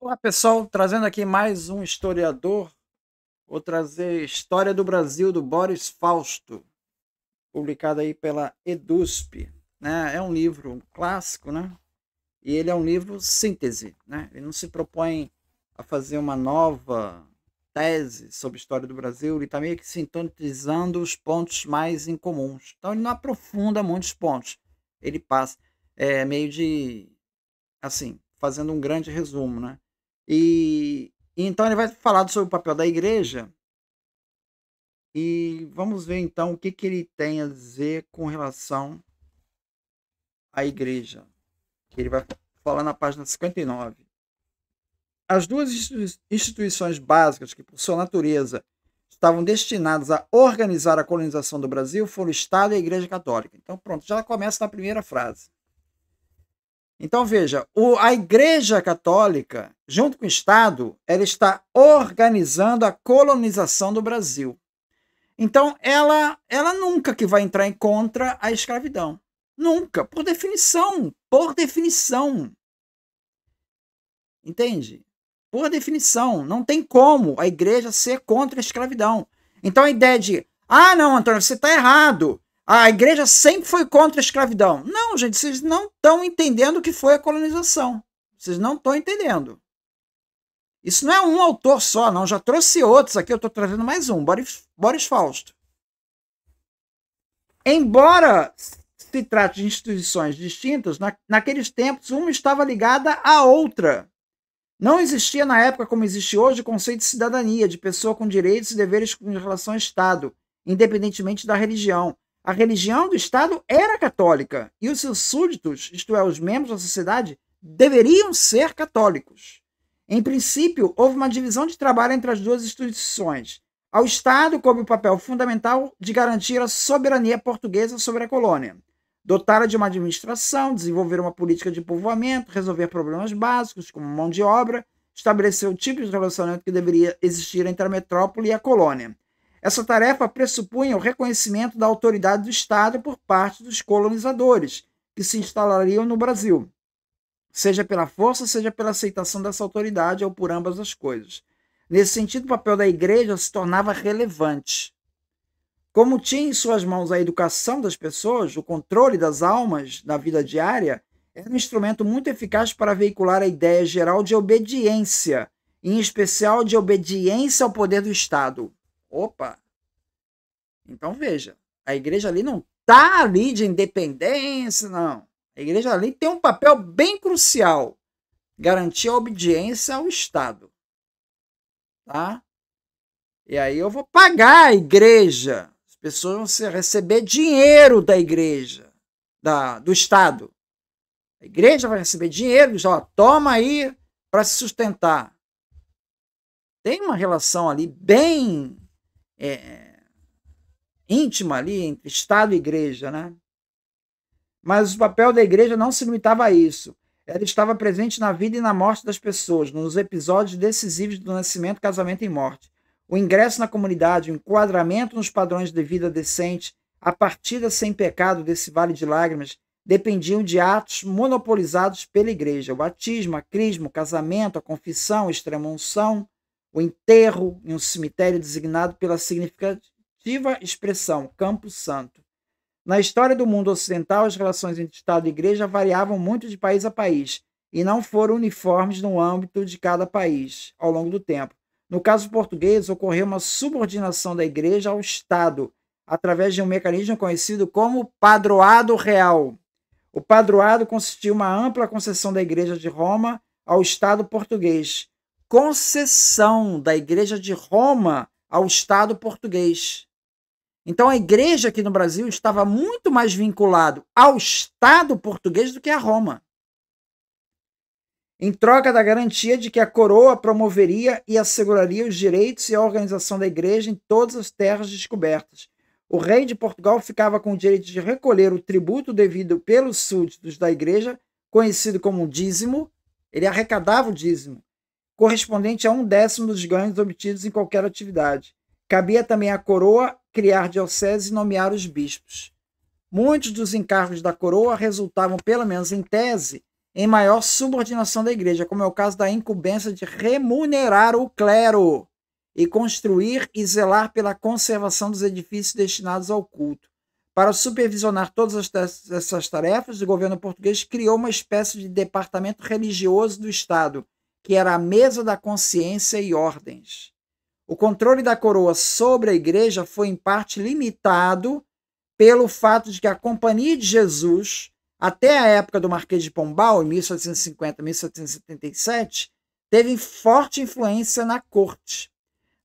Olá, pessoal, trazendo aqui mais um historiador. Vou trazer História do Brasil, do Boris Fausto, publicado aí pela EDUSP, né? É um livro clássico, né? E ele é um livro síntese, né? Ele não se propõe a fazer uma nova tese sobre a história do Brasil, ele está meio que sintetizando os pontos mais incomuns. Então ele não aprofunda muitos pontos. Ele passa meio de assim, fazendo um grande resumo, né? E então ele vai falar sobre o papel da igreja e vamos ver então o que, que ele tem a dizer com relação à igreja. Que ele vai falar na página 59. As duas instituições básicas que, por sua natureza, estavam destinadas a organizar a colonização do Brasil foram o Estado e a Igreja Católica. Então, pronto, já começa na primeira frase. Então, veja, a Igreja Católica, junto com o Estado, ela está organizando a colonização do Brasil. Então, ela nunca que vai entrar em contra a escravidão. Nunca, por definição. Por definição. Entende? Por definição. Não tem como a igreja ser contra a escravidão. Então, a ideia de, não, Antônio, você está errado. A igreja sempre foi contra a escravidão. Não, gente, vocês não estão entendendo o que foi a colonização. Vocês não estão entendendo. Isso não é um autor só, não. Já trouxe outros aqui, eu estou trazendo mais um, Boris Fausto. Embora se trate de instituições distintas, naqueles tempos uma estava ligada à outra. Não existia na época, como existe hoje, o conceito de cidadania, de pessoa com direitos e deveres em relação ao Estado, independentemente da religião. A religião do Estado era católica e os seus súditos, isto é, os membros da sociedade, deveriam ser católicos. Em princípio, houve uma divisão de trabalho entre as duas instituições. Ao Estado coube o papel fundamental de garantir a soberania portuguesa sobre a colônia, dotá-la de uma administração, desenvolver uma política de povoamento, resolver problemas básicos, como mão de obra, estabelecer o tipo de relacionamento que deveria existir entre a metrópole e a colônia. Essa tarefa pressupunha o reconhecimento da autoridade do Estado por parte dos colonizadores, que se instalariam no Brasil, seja pela força, seja pela aceitação dessa autoridade ou por ambas as coisas. Nesse sentido, o papel da igreja se tornava relevante. Como tinha em suas mãos a educação das pessoas, o controle das almas na vida diária, era um instrumento muito eficaz para veicular a ideia geral de obediência, em especial de obediência ao poder do Estado. Opa! Então veja, a igreja ali não está ali de independência, não. A igreja ali tem um papel bem crucial, garantir a obediência ao Estado. Tá? E aí eu vou pagar a igreja. As pessoas vão receber dinheiro da igreja, do Estado. A igreja vai receber dinheiro, já toma aí para se sustentar. Tem uma relação ali bem íntima ali entre Estado e igreja, né? Mas o papel da igreja não se limitava a isso. Ela estava presente na vida e na morte das pessoas, nos episódios decisivos do nascimento, casamento e morte. O ingresso na comunidade, o enquadramento nos padrões de vida decente, a partida sem pecado desse vale de lágrimas, dependiam de atos monopolizados pela igreja. O batismo, a crisma, o casamento, a confissão, a extrema-unção, o enterro em um cemitério designado pela significativa expressão Campo Santo. Na história do mundo ocidental, as relações entre Estado e Igreja variavam muito de país a país e não foram uniformes no âmbito de cada país ao longo do tempo. No caso português, ocorreu uma subordinação da Igreja ao Estado através de um mecanismo conhecido como padroado real. O padroado consistia em uma ampla concessão da Igreja de Roma ao Estado português. Concessão da Igreja de Roma ao Estado português. Então a igreja aqui no Brasil estava muito mais vinculado ao Estado português do que a Roma. Em troca da garantia de que a coroa promoveria e asseguraria os direitos e a organização da igreja em todas as terras descobertas. O rei de Portugal ficava com o direito de recolher o tributo devido pelos súditos da igreja, conhecido como dízimo. Ele arrecadava o dízimo, correspondente a 1/10 dos ganhos obtidos em qualquer atividade. Cabia também à coroa criar dioceses e nomear os bispos. Muitos dos encargos da coroa resultavam, pelo menos em tese, em maior subordinação da igreja, como é o caso da incumbência de remunerar o clero e construir e zelar pela conservação dos edifícios destinados ao culto. Para supervisionar todas essas tarefas, o governo português criou uma espécie de departamento religioso do Estado, que era a Mesa da Consciência e Ordens. O controle da coroa sobre a igreja foi, em parte, limitado pelo fato de que a Companhia de Jesus, até a época do Marquês de Pombal, em 1750 1777, teve forte influência na corte.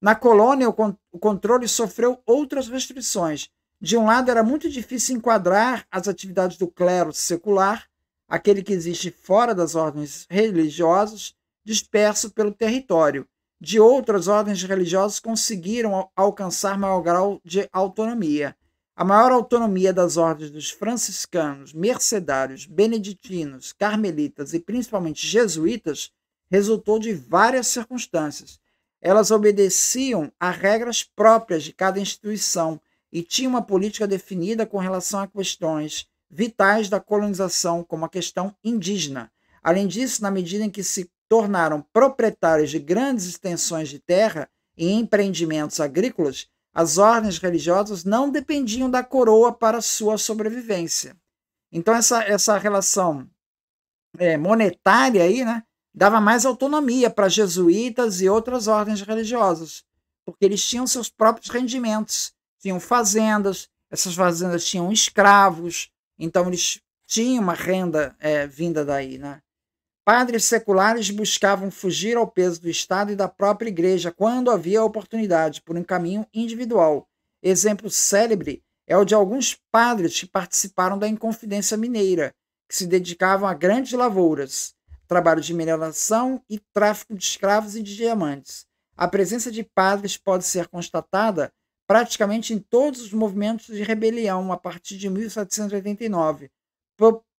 Na colônia, o controle sofreu outras restrições. De um lado, era muito difícil enquadrar as atividades do clero secular, aquele que existe fora das ordens religiosas, disperso pelo território. De outras, ordens religiosas conseguiram alcançar maior grau de autonomia. A maior autonomia das ordens dos franciscanos, mercedários, beneditinos, carmelitas e principalmente jesuítas resultou de várias circunstâncias. Elas obedeciam a regras próprias de cada instituição e tinham uma política definida com relação a questões vitais da colonização, como a questão indígena. Além disso, na medida em que se tornaram proprietários de grandes extensões de terra e empreendimentos agrícolas, as ordens religiosas não dependiam da coroa para sua sobrevivência. Então, essa relação monetária aí, né, dava mais autonomia para jesuítas e outras ordens religiosas, porque eles tinham seus próprios rendimentos, tinham fazendas, essas fazendas tinham escravos, então eles tinham uma renda vinda daí, né? Padres seculares buscavam fugir ao peso do Estado e da própria igreja quando havia oportunidade, por um caminho individual. Exemplo célebre é o de alguns padres que participaram da Inconfidência Mineira, que se dedicavam a grandes lavouras, trabalho de mineração e tráfico de escravos e de diamantes. A presença de padres pode ser constatada praticamente em todos os movimentos de rebelião a partir de 1789,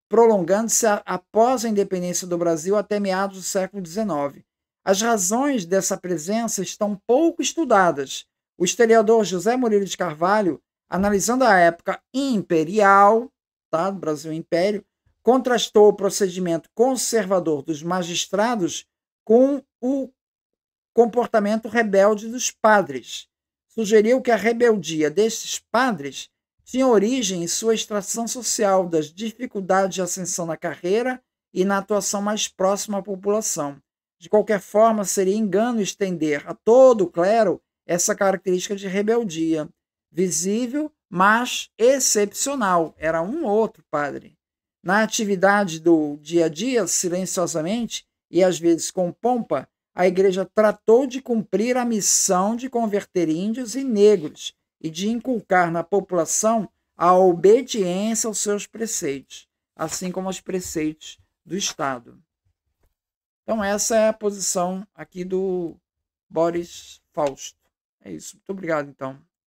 prolongando-se após a independência do Brasil até meados do século XIX. As razões dessa presença estão pouco estudadas. O historiador José Murilo de Carvalho, analisando a época imperial, tá, do Brasil Império, contrastou o procedimento conservador dos magistrados com o comportamento rebelde dos padres. Sugeriu que a rebeldia destes padres tinha origem em sua extração social das dificuldades de ascensão na carreira e na atuação mais próxima à população. De qualquer forma, seria engano estender a todo o clero essa característica de rebeldia, visível, mas excepcional. Era um ou outro padre. Na atividade do dia a dia, silenciosamente e às vezes com pompa, a igreja tratou de cumprir a missão de converter índios e negros e de inculcar na população a obediência aos seus preceitos, assim como aos preceitos do Estado. Então essa é a posição aqui do Boris Fausto. É isso. Muito obrigado, então.